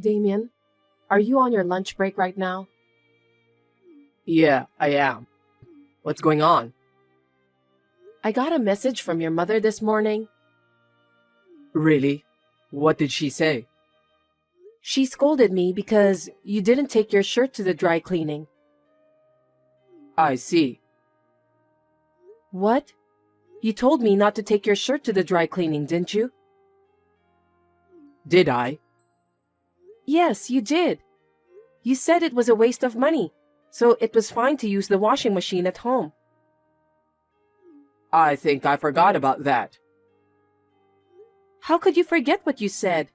Damien, are you on your lunch break right now? Yeah, I am. What's going on? I got a message from your mother this morning. Really? What did she say? She scolded me because you didn't take your shirt to the dry cleaning. I see. What? You told me not to take your shirt to the dry cleaning, didn't you? Did I? Yes, you did. You said it was a waste of money, so it was fine to use the washing machine at home. I think I forgot about that. How could you forget what you said?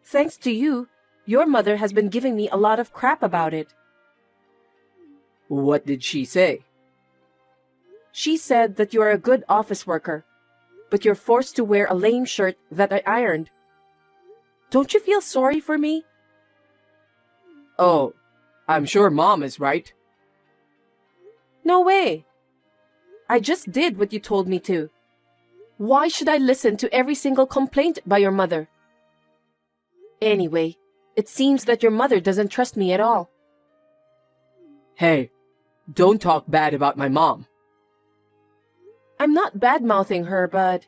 Thanks to you, your mother has been giving me a lot of crap about it. What did she say? She said that you are a good office worker, but you're forced to wear a lame shirt that I ironed. Don't you feel sorry for me? Oh, I'm sure Mom is right. No way. I just did what you told me to. Why should I listen to every single complaint by your mother? Anyway, it seems that your mother doesn't trust me at all. Hey, don't talk bad about my mom. I'm not bad-mouthing her, but...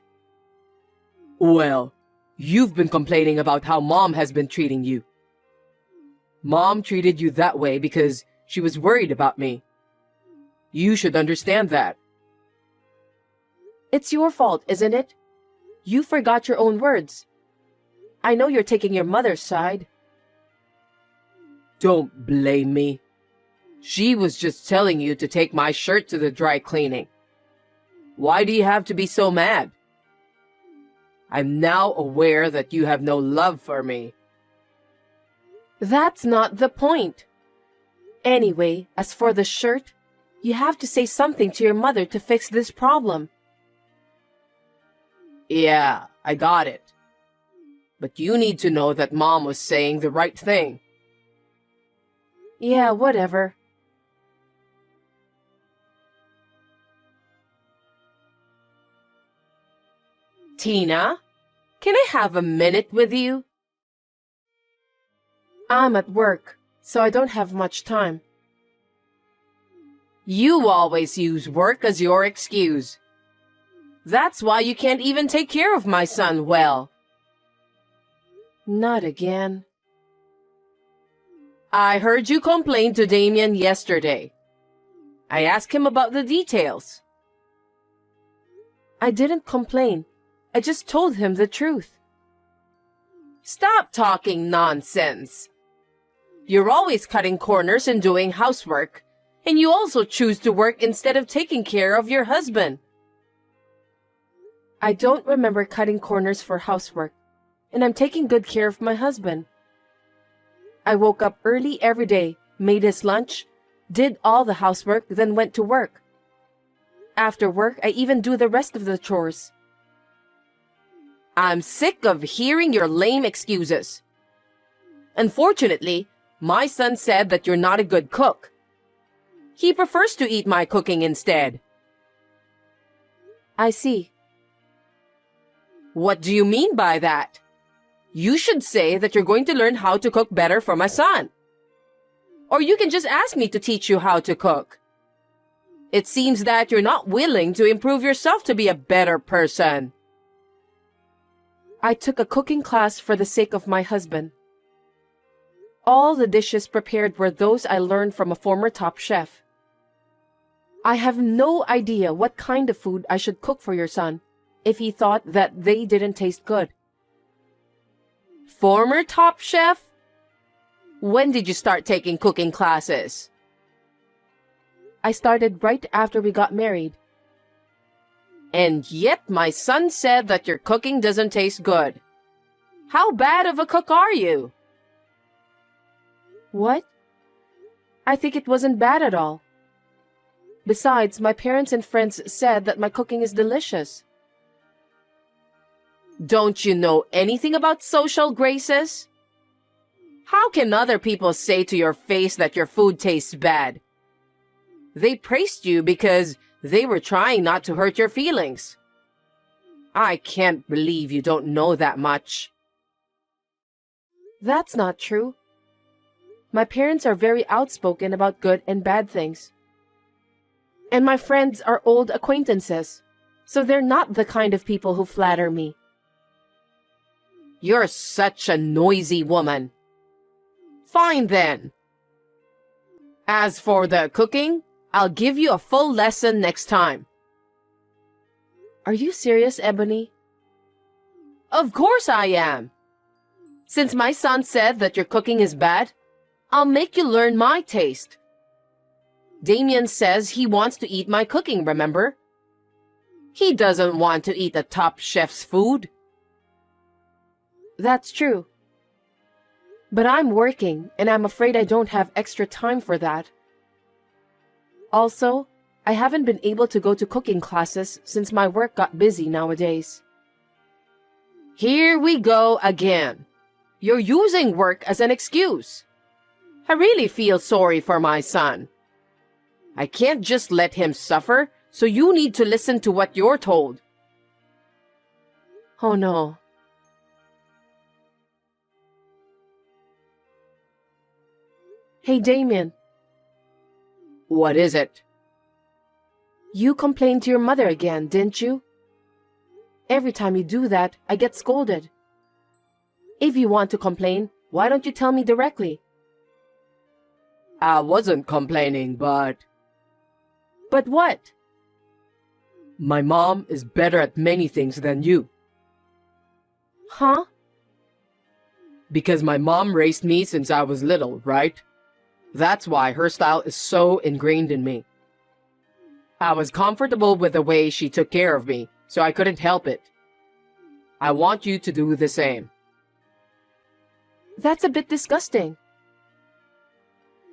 Well, you've been complaining about how Mom has been treating you. Mom treated you that way because she was worried about me. You should understand that. It's your fault, isn't it? You forgot your own words. I know you're taking your mother's side. Don't blame me. She was just telling you to take my shirt to the dry cleaning. Why do you have to be so mad? I'm now aware that you have no love for me. That's not the point. Anyway, as for the shirt, you have to say something to your mother to fix this problem. Yeah, I got it. But you need to know that Mom was saying the right thing. Yeah, whatever. Tina, can I have a minute with you? I'm at work, so I don't have much time. You always use work as your excuse. That's why you can't even take care of my son well. Not again. I heard you complain to Damien yesterday. I asked him about the details. I didn't complain. I just told him the truth. Stop talking nonsense. You're always cutting corners and doing housework, and you also choose to work instead of taking care of your husband. I don't remember cutting corners for housework, and I'm taking good care of my husband. I woke up early every day, made his lunch, did all the housework, then went to work. After work, I even do the rest of the chores. I'm sick of hearing your lame excuses. Unfortunately, my son said that you're not a good cook. He prefers to eat my cooking instead. I see. What do you mean by that? You should say that you're going to learn how to cook better for my son. Or you can just ask me to teach you how to cook. It seems that you're not willing to improve yourself to be a better person. I took a cooking class for the sake of my husband. All the dishes prepared were those I learned from a former top chef. I have no idea what kind of food I should cook for your son if he thought that they didn't taste good. Former top chef? When did you start taking cooking classes? I started right after we got married. And yet my son said that your cooking doesn't taste good. How bad of a cook are you? What? I think it wasn't bad at all. Besides, my parents and friends said that my cooking is delicious. Don't you know anything about social graces? How can other people say to your face that your food tastes bad? They praised you because they were trying not to hurt your feelings. I can't believe you don't know that much. That's not true. My parents are very outspoken about good and bad things. And my friends are old acquaintances, so they're not the kind of people who flatter me. You're such a noisy woman. Fine then. As for the cooking, I'll give you a full lesson next time. Are you serious, Ebony? Of course I am. Since my son said that your cooking is bad, I'll make you learn my taste. Damien says he wants to eat my cooking, remember? He doesn't want to eat the top chef's food. That's true. But I'm working, and I'm afraid I don't have extra time for that. Also, I haven't been able to go to cooking classes since my work got busy nowadays. Here we go again. You're using work as an excuse. I really feel sorry for my son. I can't just let him suffer, so you need to listen to what you're told. Oh no. Hey, Damien. What is it? You complained to your mother again, didn't you? Every time you do that, I get scolded. If you want to complain, why don't you tell me directly? I wasn't complaining, but... But what? My mom is better at many things than you. Huh? Because my mom raised me since I was little, right? That's why her style is so ingrained in me. I was comfortable with the way she took care of me, so I couldn't help it. I want you to do the same. That's a bit disgusting.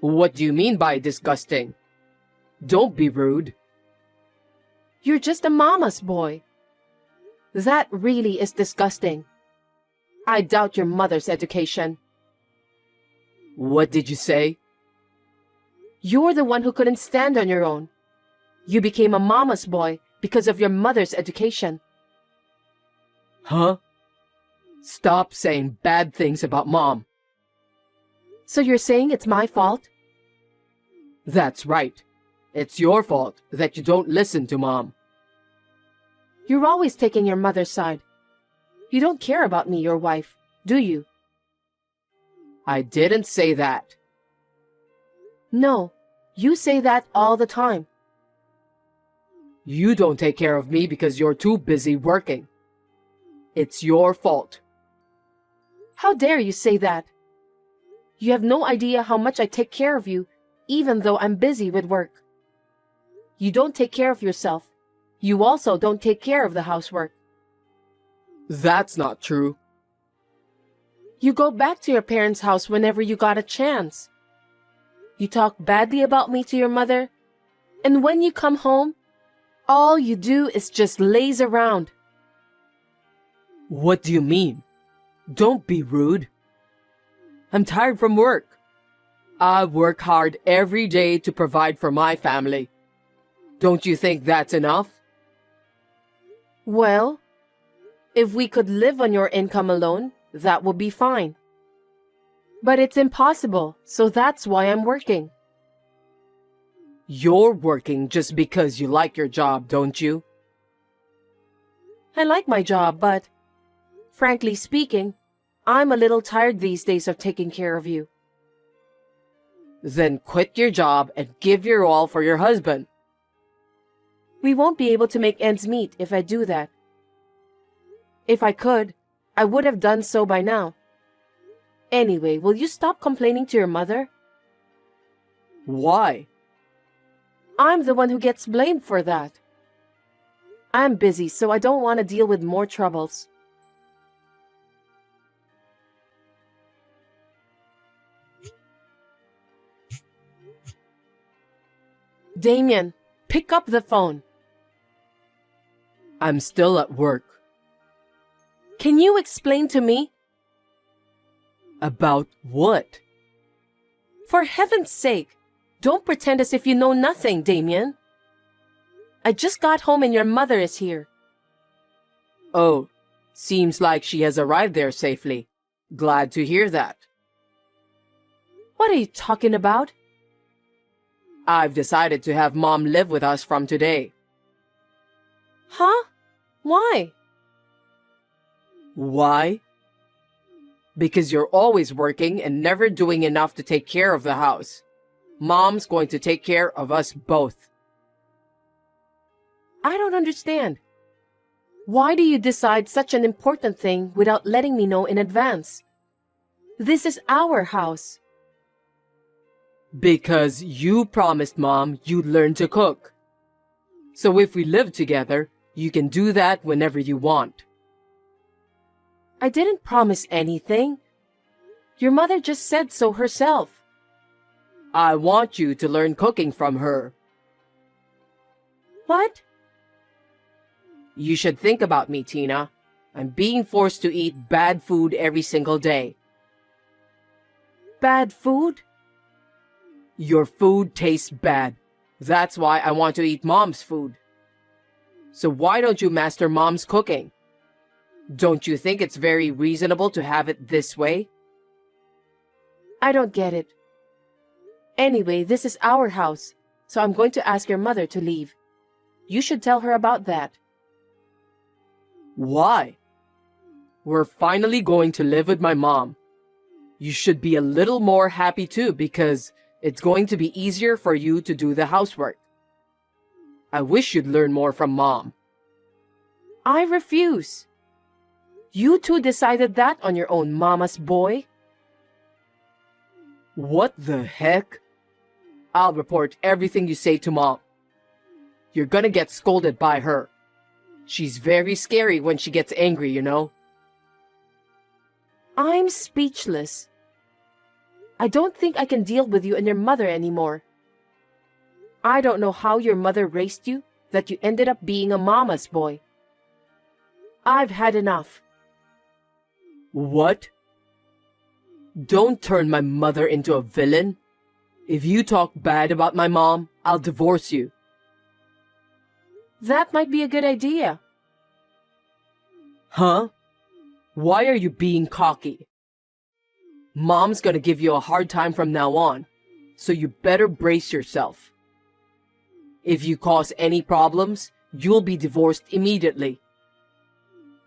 What do you mean by disgusting? Don't be rude. You're just a mama's boy. That really is disgusting. I doubt your mother's education. What did you say? You're the one who couldn't stand on your own. You became a mama's boy because of your mother's education. Huh? Stop saying bad things about mom. So you're saying it's my fault? That's right. It's your fault that you don't listen to mom. You're always taking your mother's side. You don't care about me, your wife, do you? I didn't say that. No, you say that all the time. You don't take care of me because you're too busy working. It's your fault. How dare you say that? You have no idea how much I take care of you, even though I'm busy with work. You don't take care of yourself. You also don't take care of the housework. That's not true. You go back to your parents' house whenever you got a chance. You talk badly about me to your mother, and when you come home, all you do is just laze around. What do you mean? Don't be rude. I'm tired from work. I work hard every day to provide for my family. Don't you think that's enough? Well, if we could live on your income alone, that would be fine. But it's impossible, so that's why I'm working. You're working just because you like your job, don't you? I like my job, but, frankly speaking, I'm a little tired these days of taking care of you. Then quit your job and give your all for your husband. We won't be able to make ends meet if I do that. If I could, I would have done so by now. Anyway, will you stop complaining to your mother? Why? I'm the one who gets blamed for that. I'm busy, so I don't want to deal with more troubles. Damien, pick up the phone. I'm still at work. Can you explain to me? About what? For heaven's sake, don't pretend as if you know nothing, Damien. I just got home and your mother is here. Oh, seems like she has arrived there safely. Glad to hear that. What are you talking about? I've decided to have Mom live with us from today. Huh? Why? Why? Because you're always working and never doing enough to take care of the house. Mom's going to take care of us both. I don't understand. Why do you decide such an important thing without letting me know in advance? This is our house. Because you promised Mom you'd learn to cook. So if we live together, you can do that whenever you want. I didn't promise anything. Your mother just said so herself. I want you to learn cooking from her. What? You should think about me, Tina. I'm being forced to eat bad food every single day. Bad food? Your food tastes bad. That's why I want to eat Mom's food. So why don't you master Mom's cooking? Don't you think it's very reasonable to have it this way? I don't get it. Anyway, this is our house, so I'm going to ask your mother to leave. You should tell her about that. Why? We're finally going to live with my mom. You should be a little more happy too because it's going to be easier for you to do the housework. I wish you'd learn more from Mom. I refuse. You two decided that on your own, mama's boy. What the heck? I'll report everything you say to Mom. You're gonna get scolded by her. She's very scary when she gets angry, you know. I'm speechless. I don't think I can deal with you and your mother anymore. I don't know how your mother raised you that you ended up being a mama's boy. I've had enough. What? Don't turn my mother into a villain. If you talk bad about my mom, I'll divorce you. That might be a good idea. Huh? Why are you being cocky? Mom's gonna give you a hard time from now on, so you better brace yourself. If you cause any problems, you'll be divorced immediately.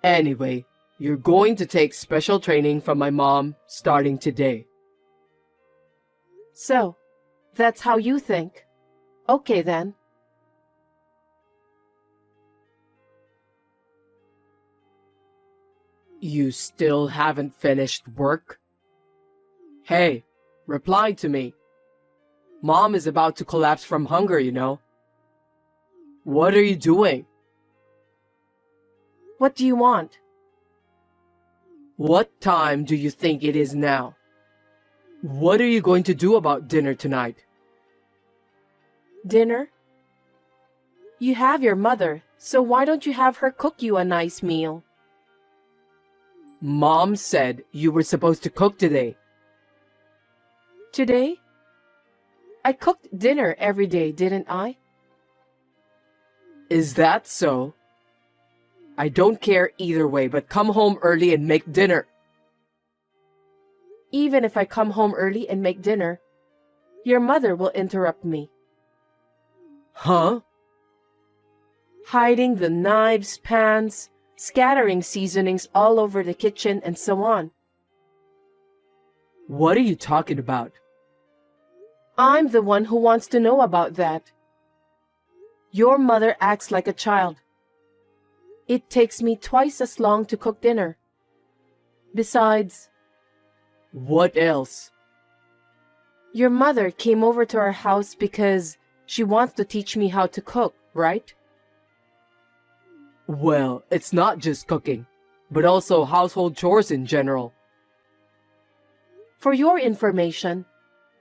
Anyway, you're going to take special training from my mom starting today. So, that's how you think. Okay then. You still haven't finished work? Hey, reply to me. Mom is about to collapse from hunger, you know. What are you doing? What do you want? What time do you think it is now? What are you going to do about dinner tonight? Dinner? You have your mother, so why don't you have her cook you a nice meal? Mom said you were supposed to cook today. Today? I cooked dinner every day, didn't I? Is that so? I don't care either way, but come home early and make dinner. Even if I come home early and make dinner, your mother will interrupt me. Huh? Hiding the knives, pans, scattering seasonings all over the kitchen, and so on. What are you talking about? I'm the one who wants to know about that. Your mother acts like a child. It takes me twice as long to cook dinner. Besides, What else? your mother came over to our house because she wants to teach me how to cook, right? Well, it's not just cooking, but also household chores in general. For your information,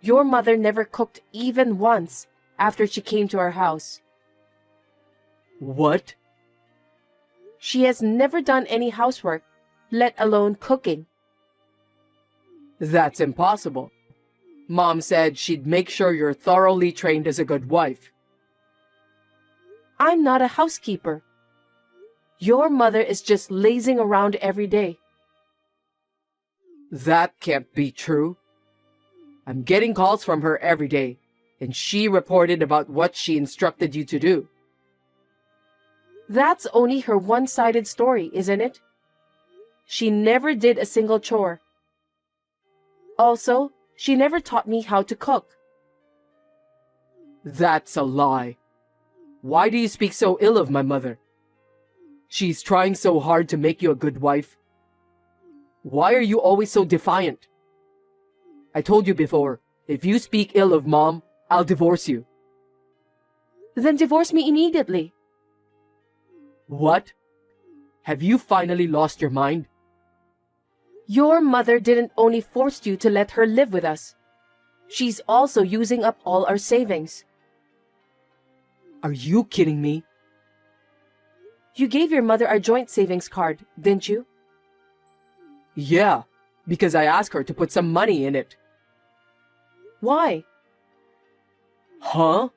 your mother never cooked even once after she came to our house. What? She has never done any housework, let alone cooking. That's impossible. Mom said she'd make sure you're thoroughly trained as a good wife. I'm not a housekeeper. Your mother is just lazing around every day. That can't be true. I'm getting calls from her every day, and she reported about what she instructed you to do. That's only her one-sided story, isn't it? She never did a single chore. Also, she never taught me how to cook. That's a lie. Why do you speak so ill of my mother? She's trying so hard to make you a good wife. Why are you always so defiant? I told you before, if you speak ill of Mom, I'll divorce you. Then divorce me immediately. What? Have you finally lost your mind? Your mother didn't only force you to let her live with us. She's also using up all our savings. Are you kidding me? You gave your mother our joint savings card, didn't you? Yeah, because I asked her to put some money in it. Why? Huh?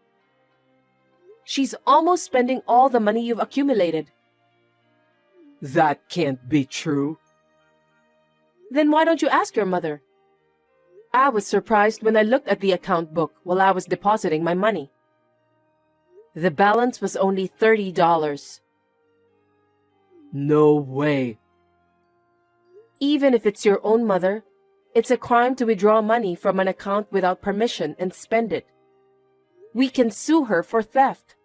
She's almost spending all the money you've accumulated. That can't be true. Then why don't you ask your mother? I was surprised when I looked at the account book while I was depositing my money. The balance was only $30. No way. Even if it's your own mother, it's a crime to withdraw money from an account without permission and spend it. We can sue her for theft.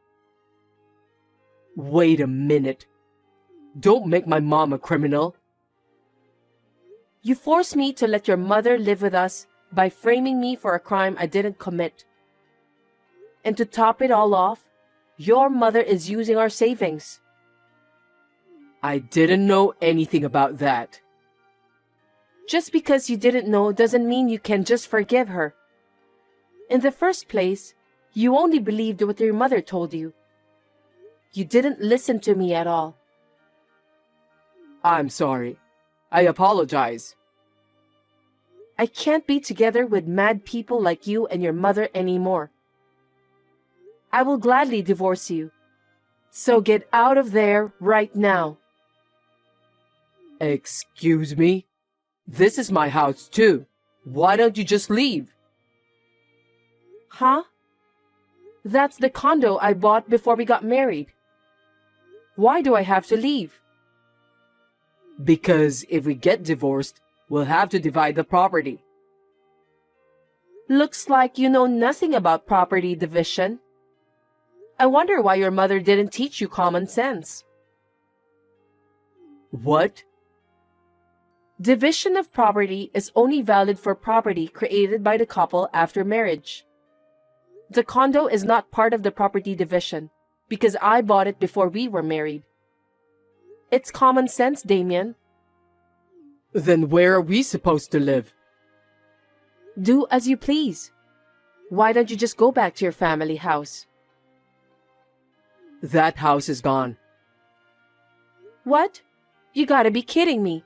Wait a minute. Don't make my mom a criminal. You forced me to let your mother live with us by framing me for a crime I didn't commit. And to top it all off, your mother is using our savings. I didn't know anything about that. Just because you didn't know doesn't mean you can just forgive her. In the first place, you only believed what your mother told you. You didn't listen to me at all. I'm sorry. I apologize. I can't be together with mad people like you and your mother anymore. I will gladly divorce you. So get out of there right now. Excuse me? This is my house too. Why don't you just leave? Huh? That's the condo I bought before we got married. Why do I have to leave? Because if we get divorced, we'll have to divide the property. Looks like you know nothing about property division. I wonder why your mother didn't teach you common sense. What? Division of property is only valid for property created by the couple after marriage. The condo is not part of the property division because I bought it before we were married. It's common sense, Damien. Then where are we supposed to live? Do as you please. Why don't you just go back to your family house? That house is gone. What? You gotta be kidding me.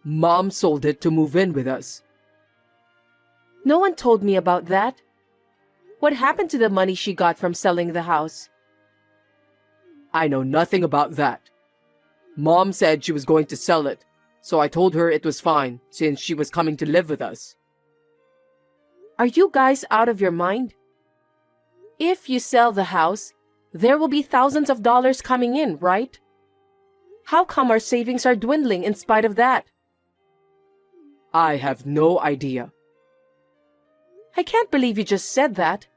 Mom sold it to move in with us. No one told me about that. What happened to the money she got from selling the house? I know nothing about that. Mom said she was going to sell it, so I told her it was fine since she was coming to live with us. Are you guys out of your mind? If you sell the house, there will be thousands of dollars coming in, right? How come our savings are dwindling in spite of that? I have no idea. I can't believe you just said that.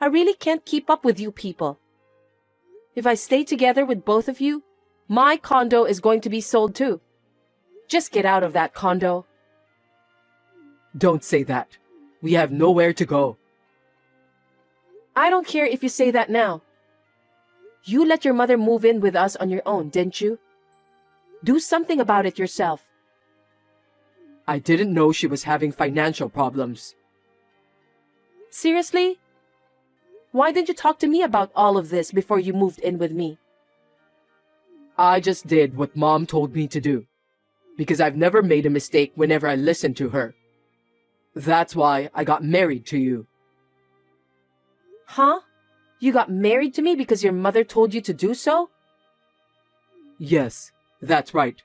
I really can't keep up with you people. If I stay together with both of you, my condo is going to be sold too. Just get out of that condo. Don't say that. We have nowhere to go. I don't care if you say that now. You let your mother move in with us on your own, didn't you? Do something about it yourself. I didn't know she was having financial problems. Seriously? Why didn't you talk to me about all of this before you moved in with me? I just did what Mom told me to do, because I've never made a mistake whenever I listened to her. That's why I got married to you. Huh? You got married to me because your mother told you to do so? Yes, that's right.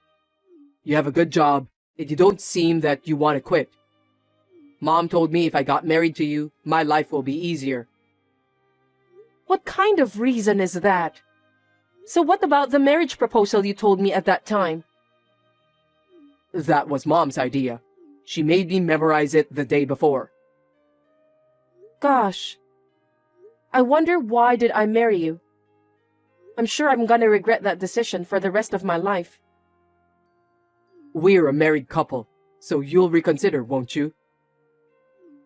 You have a good job, You don't seem that you want to quit. Mom told me if I got married to you, my life will be easier. What kind of reason is that? So what about the marriage proposal you told me at that time? That was Mom's idea. She made me memorize it the day before. Gosh. I wonder why did I marry you? I'm sure I'm gonna regret that decision for the rest of my life. We're a married couple, so you'll reconsider, won't you?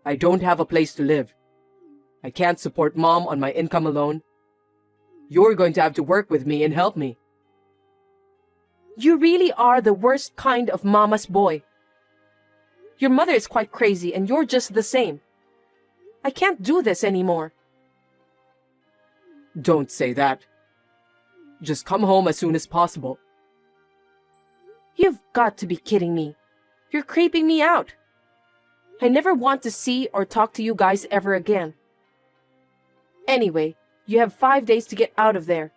I don't have a place to live. I can't support Mom on my income alone. You're going to have to work with me and help me. You really are the worst kind of mama's boy. Your mother is quite crazy and you're just the same. I can't do this anymore. Don't say that. Just come home as soon as possible. You've got to be kidding me. You're creeping me out. I never want to see or talk to you guys ever again. Anyway, you have 5 days to get out of there.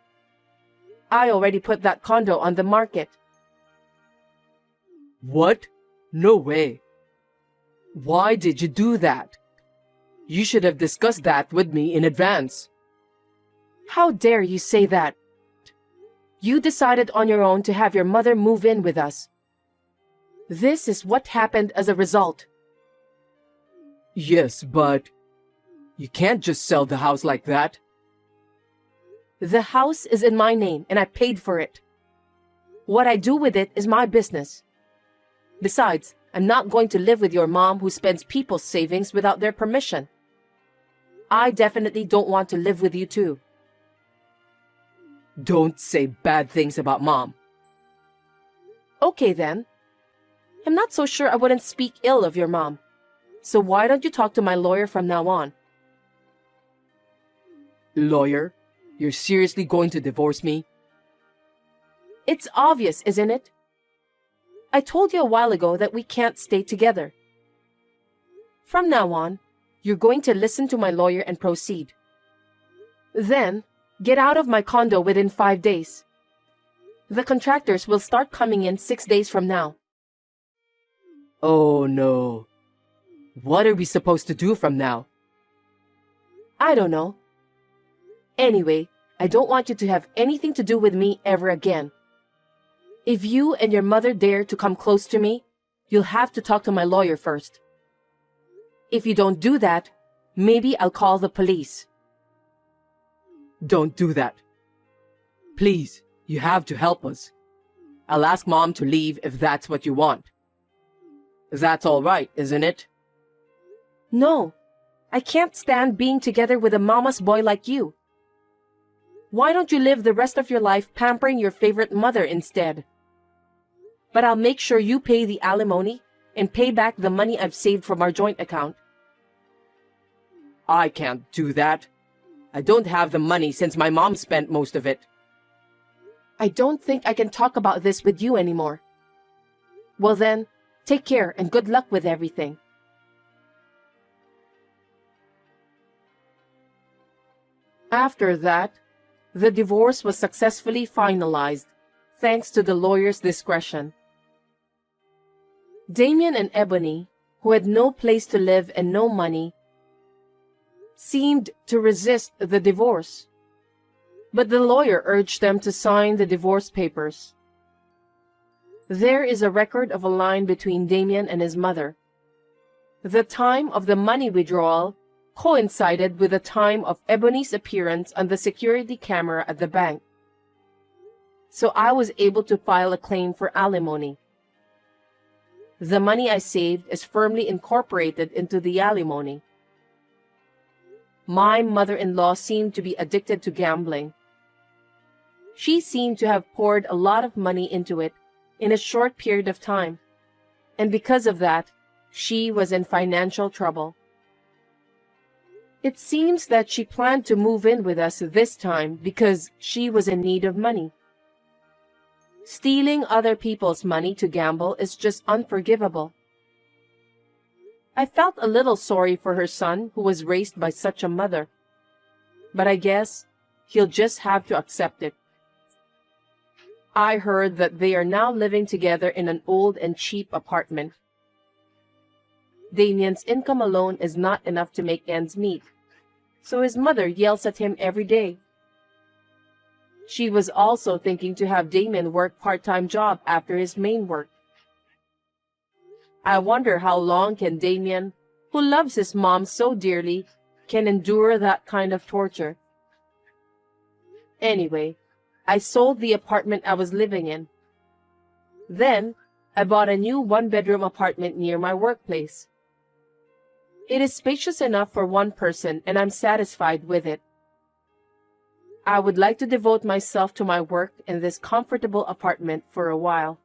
I already put that condo on the market. What? No way. Why did you do that? You should have discussed that with me in advance. How dare you say that? You decided on your own to have your mother move in with us. This is what happened as a result. Yes, but you can't just sell the house like that. The house is in my name and I paid for it. What I do with it is my business. Besides, I'm not going to live with your mom who spends people's savings without their permission. I definitely don't want to live with you too. Don't say bad things about Mom. Okay then. I'm not so sure I wouldn't speak ill of your mom. So why don't you talk to my lawyer from now on? Lawyer? You're seriously going to divorce me? It's obvious, isn't it? I told you a while ago that we can't stay together. From now on, you're going to listen to my lawyer and proceed. Then, get out of my condo within 5 days. The contractors will start coming in 6 days from now. Oh no. What are we supposed to do from now? I don't know. Anyway, I don't want you to have anything to do with me ever again. If you and your mother dare to come close to me, you'll have to talk to my lawyer first. If you don't do that, maybe I'll call the police. Don't do that. Please, you have to help us. I'll ask Mom to leave if that's what you want. That's all right, isn't it? No, I can't stand being together with a mama's boy like you. Why don't you live the rest of your life pampering your favorite mother instead? But I'll make sure you pay the alimony and pay back the money I've saved from our joint account. I can't do that. I don't have the money since my mom spent most of it. I don't think I can talk about this with you anymore. Well then, take care and good luck with everything. After that, the divorce was successfully finalized, thanks to the lawyer's discretion. Damien and Ebony, who had no place to live and no money, seemed to resist the divorce. But the lawyer urged them to sign the divorce papers. There is a record of a line between Damien and his mother. The time of the money withdrawal coincided with the time of Ebony's appearance on the security camera at the bank. So I was able to file a claim for alimony. The money I saved is firmly incorporated into the alimony. My mother-in-law seemed to be addicted to gambling. She seemed to have poured a lot of money into it in a short period of time, and because of that, she was in financial trouble. It seems that she planned to move in with us this time because she was in need of money. Stealing other people's money to gamble is just unforgivable. I felt a little sorry for her son who was raised by such a mother, but I guess he'll just have to accept it. I heard that they are now living together in an old and cheap apartment. Damien's income alone is not enough to make ends meet, so his mother yells at him every day. She was also thinking to have Damien work part-time job after his main work. I wonder how long can Damien, who loves his mom so dearly, can endure that kind of torture. Anyway, I sold the apartment I was living in. Then, I bought a new one-bedroom apartment near my workplace. It is spacious enough for one person and I'm satisfied with it. I would like to devote myself to my work in this comfortable apartment for a while.